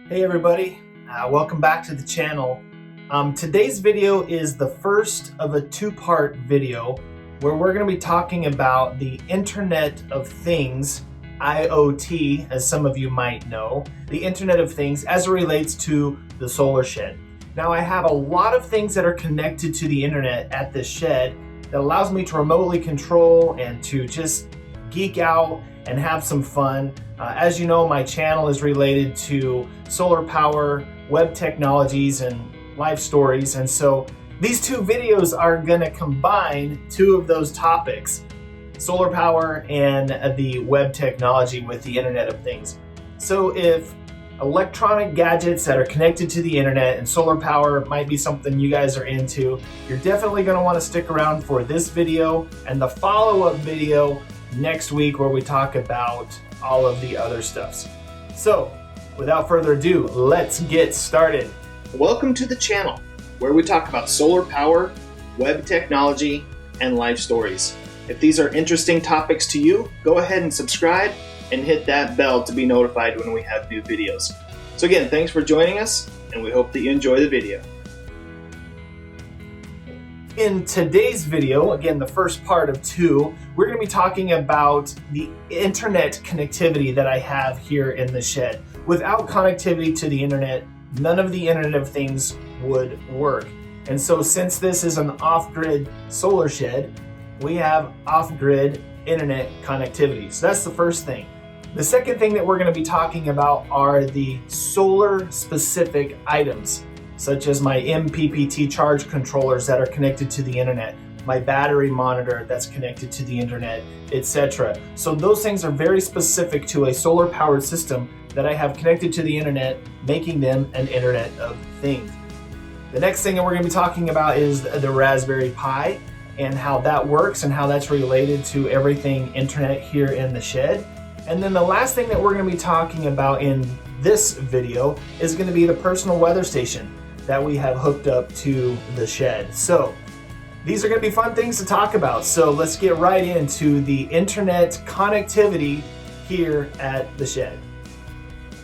Hey everybody, welcome back to the channel. Today's video is the first of a two-part video where we're going to be talking about the Internet of Things, IoT, as some of you might know, the Internet of Things as it relates to the solar shed. Now I have a lot of things that are connected to the internet at this shed that allows me to remotely control and to just geek out and have some fun. As you know, my channel is related to solar power, web technologies, and life stories. And so these two videos are gonna combine two of those topics, solar power and the web technology with the Internet of Things. So if electronic gadgets that are connected to the internet and solar power might be something you guys are into, you're definitely gonna wanna stick around for this video and the follow-up video next week where we talk about all of the other stuffs. So without further ado, let's get started. Welcome to the channel where we talk about solar power, web technology, and life stories. If these are interesting topics to you, go ahead and subscribe and hit that bell to be notified when we have new videos. So again, thanks for joining us, and we hope that you enjoy the video. In today's video, again, the first part of two, we're going to be talking about the internet connectivity that I have here in the shed. Without connectivity to the internet, none of the Internet of Things would work. And so since this is an off-grid solar shed, we have off-grid internet connectivity. So that's the first thing. The second thing that we're going to be talking about are the solar-specific items, such as my MPPT charge controllers that are connected to the internet, my battery monitor that's connected to the internet, etc. So those things are very specific to a solar powered system that I have connected to the internet, making them an Internet of Things. The next thing that we're going to be talking about is the Raspberry Pi and how that works and how that's related to everything internet here in the shed. And then the last thing that we're going to be talking about in this video is going to be the personal weather station that we have hooked up to the shed. So these are going to be fun things to talk about. So let's get right into the internet connectivity here at the shed.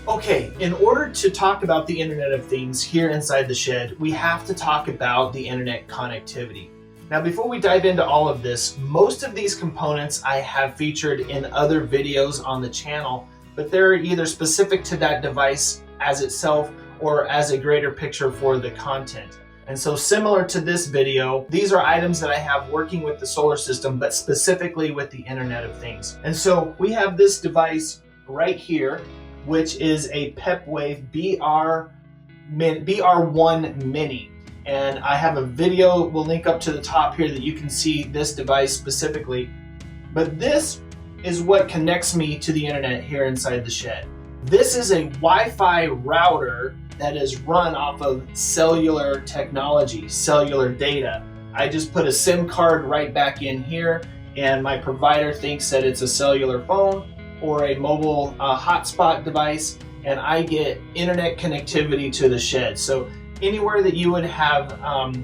Okay, in order to talk about the Internet of Things here inside the shed, we have to talk about the internet connectivity. Now, before we dive into all of this, most of these components I have featured in other videos on the channel, but they're either specific to that device as itself or as a greater picture for the content. And so similar to this video, these are items that I have working with the solar system, but specifically with the Internet of Things. And so we have this device right here, which is a PepWave BR1 Mini. And I have a video, we'll link up to the top here that you can see this device specifically. But this is what connects me to the internet here inside the shed. This is a Wi-Fi router that is run off of cellular technology, cellular data. I just put a SIM card right back in here, and my provider thinks that it's a cellular phone or a mobile hotspot device, and I get internet connectivity to the shed. So anywhere that you would have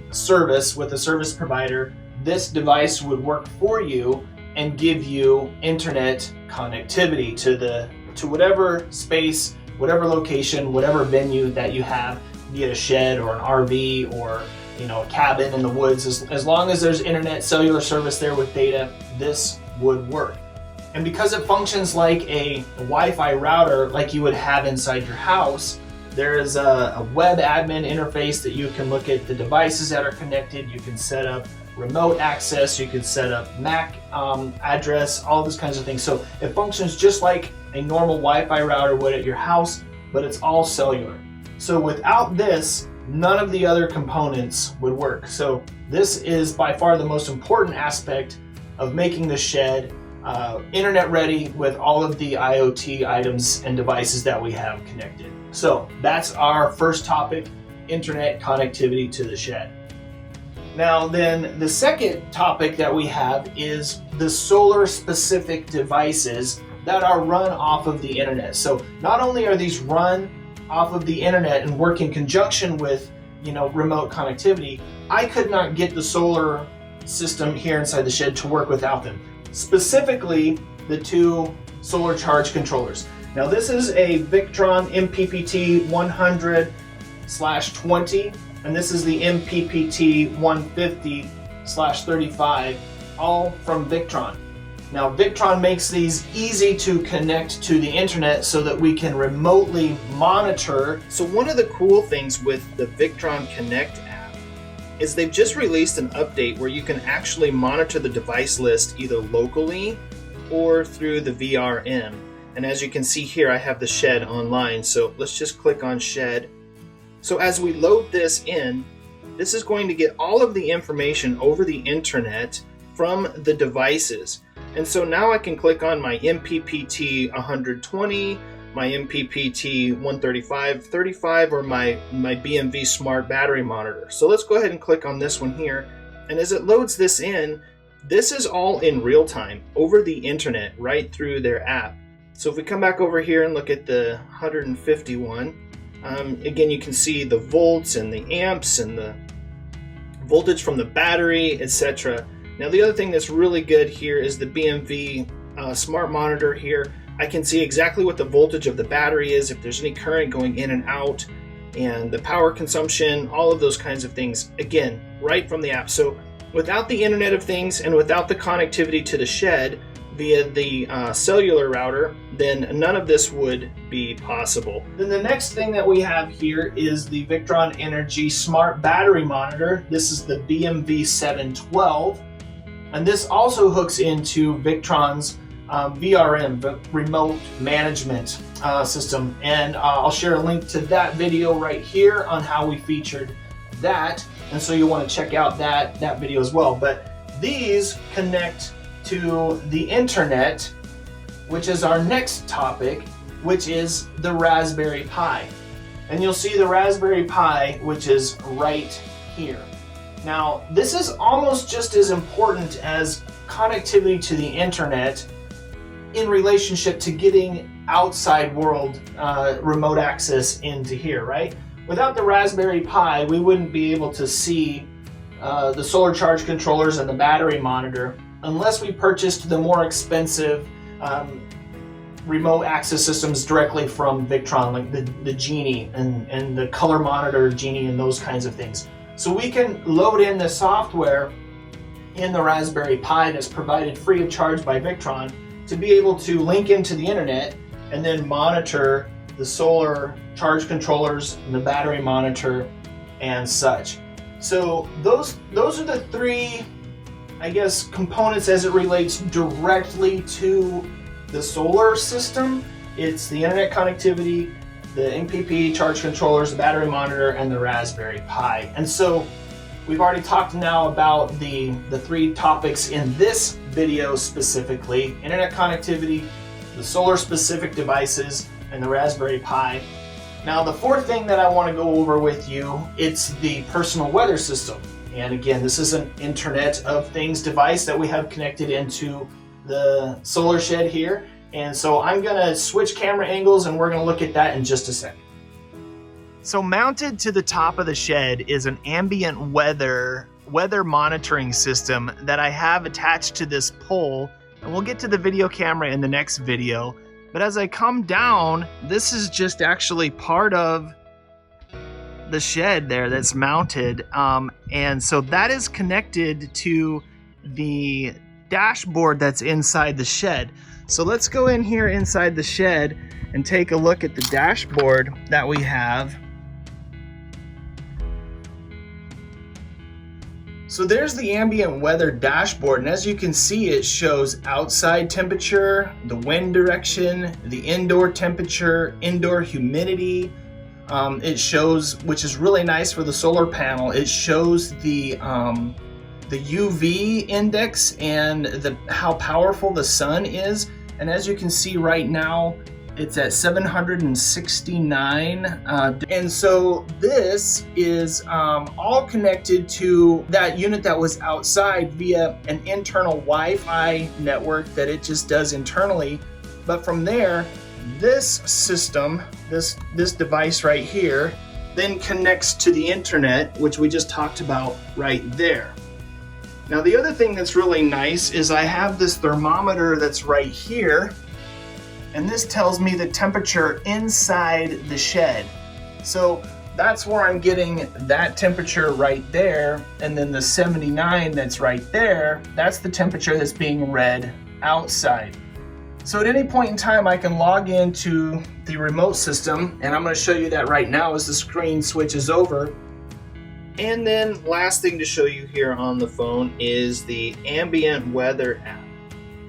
service with a service provider, this device would work for you and give you internet connectivity to whatever space, whatever location, whatever venue that you have, be it a shed or an RV or a cabin in the woods. As long as there's internet cellular service there with data, this would work. And because it functions like a Wi-Fi router like you would have inside your house, there is a web admin interface that you can look at the devices that are connected. You can set up remote access, you can set up MAC address, all those kinds of things. So it functions just like a normal Wi-Fi router would at your house, but it's all cellular. So without this, none of the other components would work. So this is by far the most important aspect of making the shed internet ready with all of the IoT items and devices that we have connected. So that's our first topic, internet connectivity to the shed. Now then, the second topic that we have is the solar specific devices that are run off of the internet. So not only are these run off of the internet and work in conjunction with remote connectivity, I could not get the solar system here inside the shed to work without them. Specifically, the two solar charge controllers. Now this is a Victron MPPT 100/20, and this is the MPPT 150/35, all from Victron. Now Victron makes these easy to connect to the internet so that we can remotely monitor. So one of the cool things with the Victron Connect app is they've just released an update where you can actually monitor the device list either locally or through the VRM. And as you can see here, I have the shed online. So let's just click on shed. So as we load this in, this is going to get all of the information over the internet from the devices. And so now I can click on my MPPT 120, my MPPT 135/35, or my BMV smart battery monitor. So let's go ahead and click on this one here. And as it loads this in, this is all in real time over the internet right through their app. So if we come back over here and look at the 151, again, you can see the volts and the amps and the voltage from the battery, etc. Now the other thing that's really good here is the BMV smart monitor here. I can see exactly what the voltage of the battery is, if there's any current going in and out, and the power consumption, all of those kinds of things, again, right from the app. So without the Internet of Things and without the connectivity to the shed via the cellular router, then none of this would be possible. Then the next thing that we have here is the Victron Energy Smart Battery Monitor. This is the BMV 712. And this also hooks into Victron's VRM, the remote management system. And I'll share a link to that video right here on how we featured that. And so you'll want to check out that video as well. But these connect to the internet, which is our next topic, which is the Raspberry Pi. And you'll see the Raspberry Pi, which is right here. Now, this is almost just as important as connectivity to the internet in relationship to getting outside world remote access into here, right? Without the Raspberry Pi, we wouldn't be able to see the solar charge controllers and the battery monitor unless we purchased the more expensive remote access systems directly from Victron, like the Genie and the color monitor Genie and those kinds of things. So we can load in the software in the Raspberry Pi that's provided free of charge by Victron to be able to link into the internet and then monitor the solar charge controllers, the battery monitor, and such. So those are the three, I guess, components as it relates directly to the solar system. It's the internet connectivity, the MPP charge controllers, the battery monitor, and the Raspberry Pi. And so we've already talked now about the three topics in this video specifically: internet connectivity, the solar specific devices, and the Raspberry Pi. Now the fourth thing that I want to go over with you, it's the personal weather system. And again, this is an Internet of Things device that we have connected into the solar shed here. And so I'm gonna switch camera angles and we're gonna look at that in just a second. So mounted to the top of the shed is an ambient weather monitoring system that I have attached to this pole, and we'll get to the video camera in the next video. But as I come down, this is just actually part of the shed there that's mounted, and so that is connected to the dashboard that's inside the shed. So let's go in here inside the shed and take a look at the dashboard that we have. So there's the ambient weather dashboard, and as you can see, it shows outside temperature, the wind direction, the indoor temperature, indoor humidity. It shows, which is really nice for the solar panel, it shows the UV index and how powerful the sun is. And as you can see right now, it's at 769. And so this is all connected to that unit that was outside via an internal Wi-Fi network that it just does internally. But from there, this system, this device right here, then connects to the internet, which we just talked about right there. Now the other thing that's really nice is I have this thermometer that's right here, and this tells me the temperature inside the shed. So that's where I'm getting that temperature right there, and then the 79 that's right there, that's the temperature that's being read outside. So at any point in time, I can log into the remote system, and I'm going to show you that right now as the screen switches over. And then last thing to show you here on the phone is the Ambient weather app.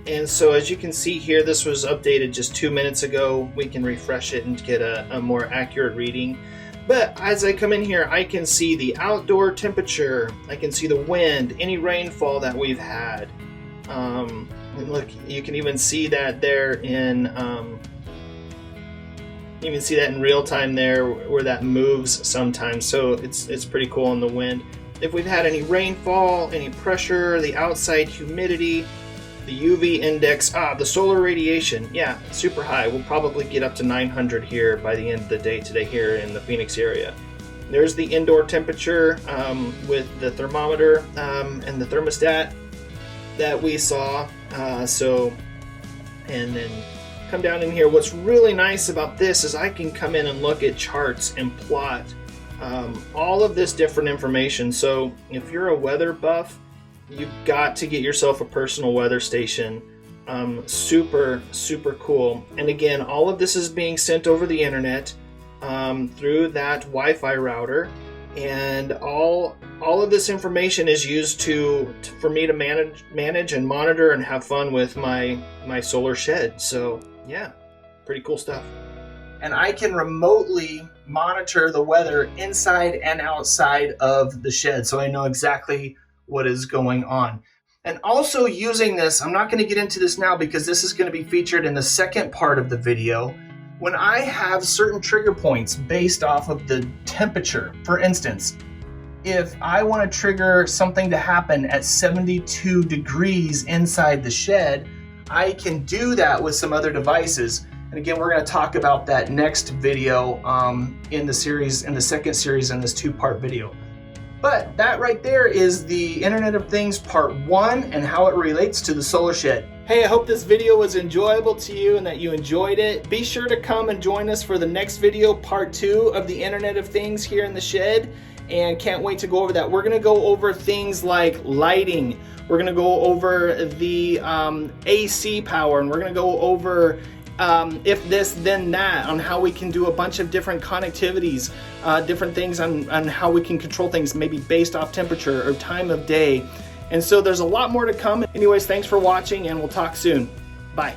And so as you can see here, this was updated just 2 minutes ago. We can refresh it and get a more accurate reading. But as I come in here, I can see the outdoor temperature. I can see the wind, any rainfall that we've had. And look, you can even see that there in you can see that in real time there where that moves sometimes, so it's pretty cool in the wind. If we've had any rainfall, any pressure, the outside humidity, the UV index, the solar radiation, yeah, super high. We'll probably get up to 900 here by the end of the day today here in the Phoenix area. There's the indoor temperature with the thermometer and the thermostat that we saw. And then come down in here. What's really nice about this is I can come in and look at charts and plot all of this different information. So if you're a weather buff, you've got to get yourself a personal weather station. Super cool. And again, all of this is being sent over the internet through that Wi-Fi router, and all of this information is used for me to manage and monitor and have fun with my solar shed. So yeah, pretty cool stuff. And I can remotely monitor the weather inside and outside of the shed, so I know exactly what is going on. And also using this, I'm not going to get into this now because this is going to be featured in the second part of the video. When I have certain trigger points based off of the temperature, for instance, if I want to trigger something to happen at 72 degrees inside the shed, I can do that with some other devices. And again, we're going to talk about that next video in the second series in this two-part video. But that right there is the Internet of Things Part 1 and how it relates to the solar shed. Hey, I hope this video was enjoyable to you and that you enjoyed it. Be sure to come and join us for the next video, Part 2 of the Internet of Things here in the shed. And can't wait to go over that. We're going to go over things like lighting. We're going to go over the AC power, and we're going to go over if this then that, on how we can do a bunch of different connectivities, different things on how we can control things maybe based off temperature or time of day. And so there's a lot more to come. Anyways, thanks for watching, and we'll talk soon. Bye.